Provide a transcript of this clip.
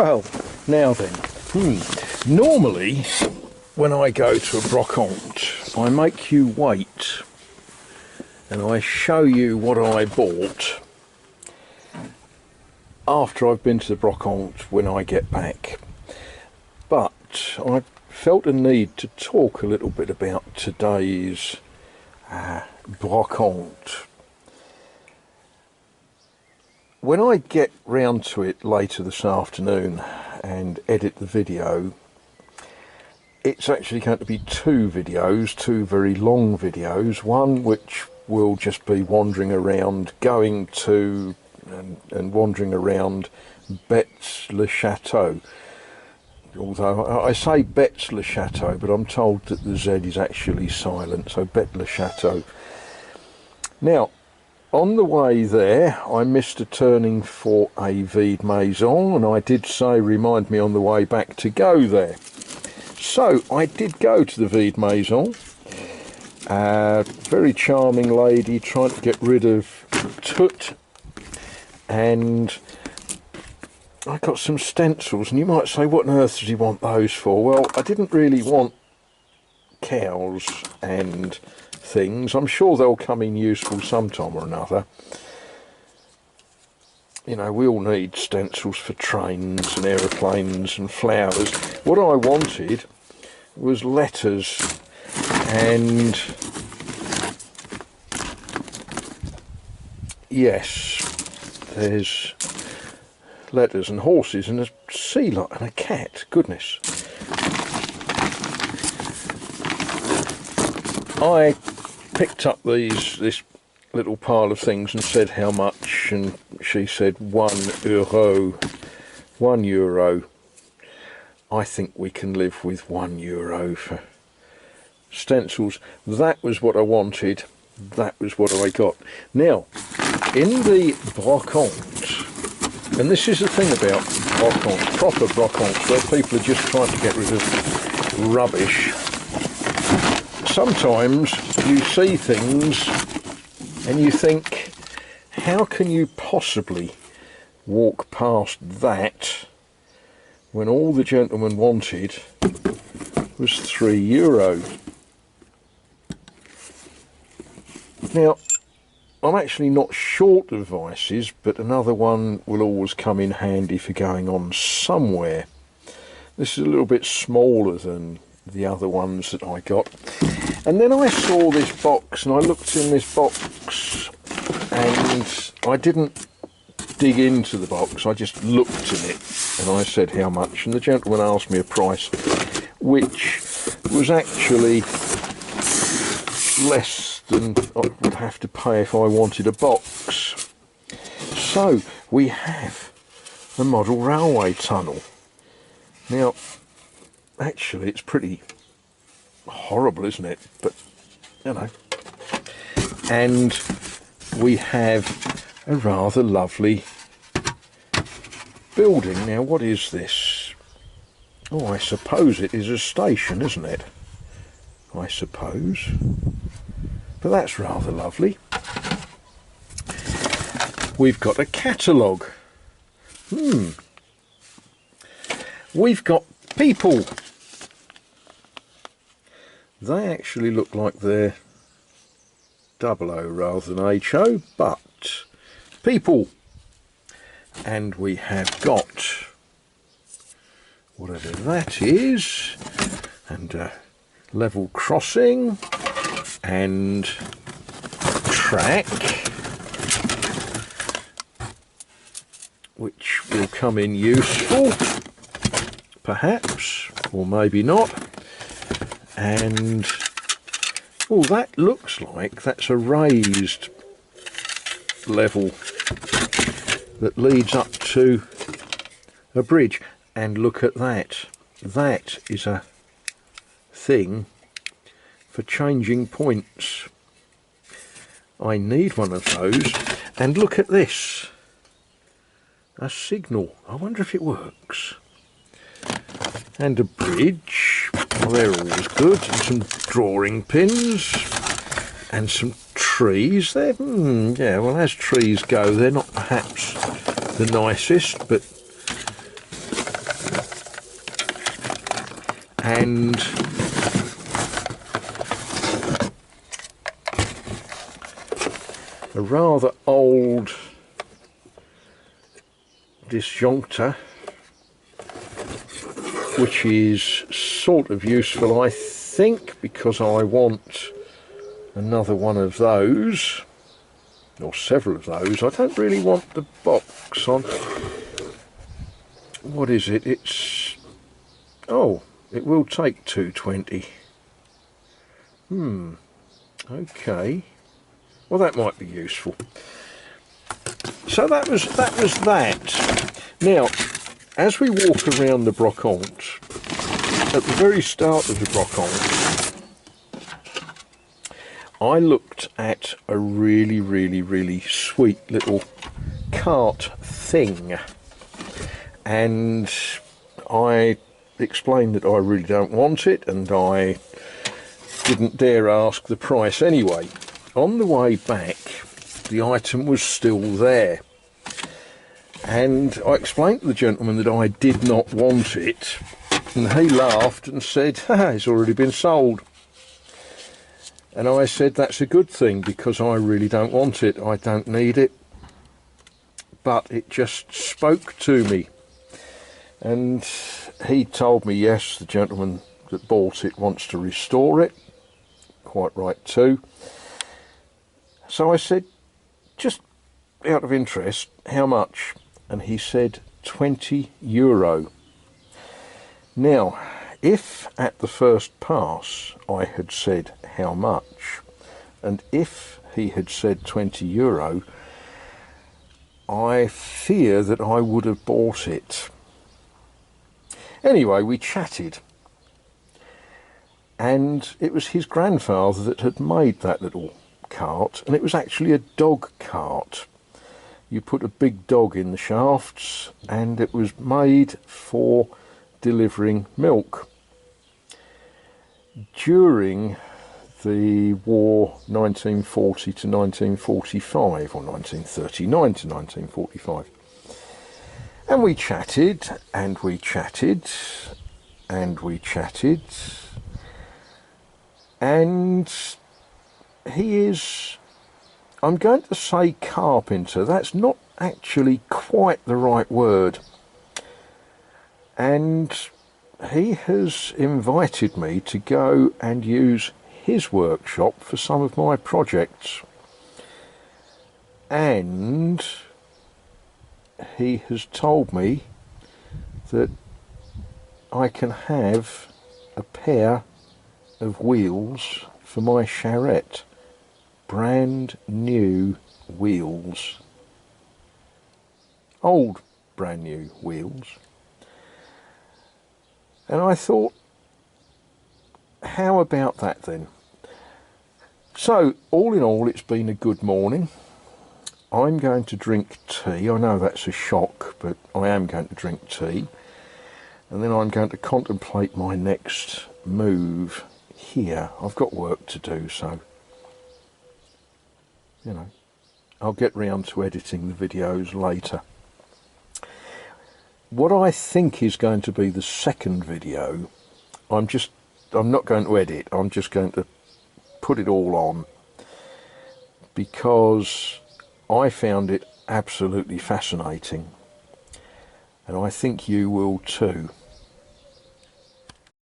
Well, now then, normally when I go to a brocante, I make you wait and I show you what I bought after I've been to the brocante when I get back. But I felt a need to talk a little bit about today's brocante. When I get round to it later this afternoon and edit the video, it's actually going to be two videos, two very long videos. One which will just be wandering around, going to and wandering around Betz-le-Chateau. Although I say Betz-le-Chateau, but I'm told that the Z is actually silent, so Betz-le-Chateau. Now, on the way there, I missed a turning for a vide maison, and I did say remind me on the way back to go there. So I did go to the vide maison. Very charming lady trying to get rid of tut, and I got some stencils, and you might say, what on earth does he want those for? Well, I didn't really want cows and things. I'm sure they'll come in useful sometime or another. You know, we all need stencils for trains and aeroplanes and flowers. What I wanted was letters, and yes, there's letters and horses and a sea lion and a cat. Goodness. I picked up this little pile of things and said how much, and she said €1. €1. I think we can live with €1 for stencils. That was what I wanted. That was what I got. Now, in the brocante, and this is the thing about brocante, proper brocantes, where people are just trying to get rid of rubbish. Sometimes you see things and you think, how can you possibly walk past that when all the gentleman wanted was €3? Now, I'm actually not short of vices, but another one will always come in handy for going on somewhere. This is a little bit smaller than the other ones that I got. And then I saw this box, and I looked in this box, and I didn't dig into the box, I just looked in it, and I said how much, and the gentleman asked me a price which was actually less than I would have to pay if I wanted a box. So we have the model railway tunnel. Now, actually it's pretty horrible, isn't it? But you know, and we have a rather lovely building. Now, what is this? Oh, I suppose it is a station, isn't it? I suppose. But that's rather lovely. We've got a catalogue. We've got people. They actually look like they're 00 rather than HO, but people. And we have got whatever that is, and level crossing and track, which will come in useful perhaps, or maybe not. And oh, that looks like that's a raised level that leads up to a bridge. And look at that, that is a thing for changing points. I need one of those. And look at this, a signal. I wonder if it works. And a bridge, well, they're always good, and some drawing pins and some trees there. Yeah, well, as trees go, they're not perhaps the nicest, but and a rather old disjunctor, which is sort of useful, I think, because I want another one of those, or several of those. I don't really want the box on. What is it? It's, oh, it will take 220. Okay. Well, that might be useful. So that was that. Now, as we walk around the brocante, at the very start of the brocante, I looked at a really sweet little cart thing, and I explained that I really don't want it, and I didn't dare ask the price anyway. On the way back, the item was still there, and I explained to the gentleman that I did not want it, and he laughed and said, "Haha, it's already been sold." And I said, that's a good thing, because I really don't want it, I don't need it. But it just spoke to me, and he told me, yes, the gentleman that bought it wants to restore it. Quite right too. So I said, just out of interest, how much? And he said €20. Now, if at the first pass I had said how much, and if he had said €20, I fear that I would have bought it. Anyway, we chatted, and it was his grandfather that had made that little cart, and it was actually a dog cart. You put a big dog in the shafts, and it was made for delivering milk. During the war 1940 to 1945, or 1939 to 1945. And we chatted, and we chatted, and we chatted, and he is, I'm going to say carpenter, that's not actually quite the right word. And he has invited me to go and use his workshop for some of my projects. And he has told me that I can have a pair of wheels for my charrette. Brand new wheels. Old brand new wheels. And I thought, how about that then? So, all in all, it's been a good morning. I'm going to drink tea. I know that's a shock, but I am going to drink tea. And then I'm going to contemplate my next move here. I've got work to do, so, you know, I'll get round to editing the videos later. What I think is going to be the second video, I'm not going to edit, I'm just going to put it all on, because I found it absolutely fascinating, and I think you will too.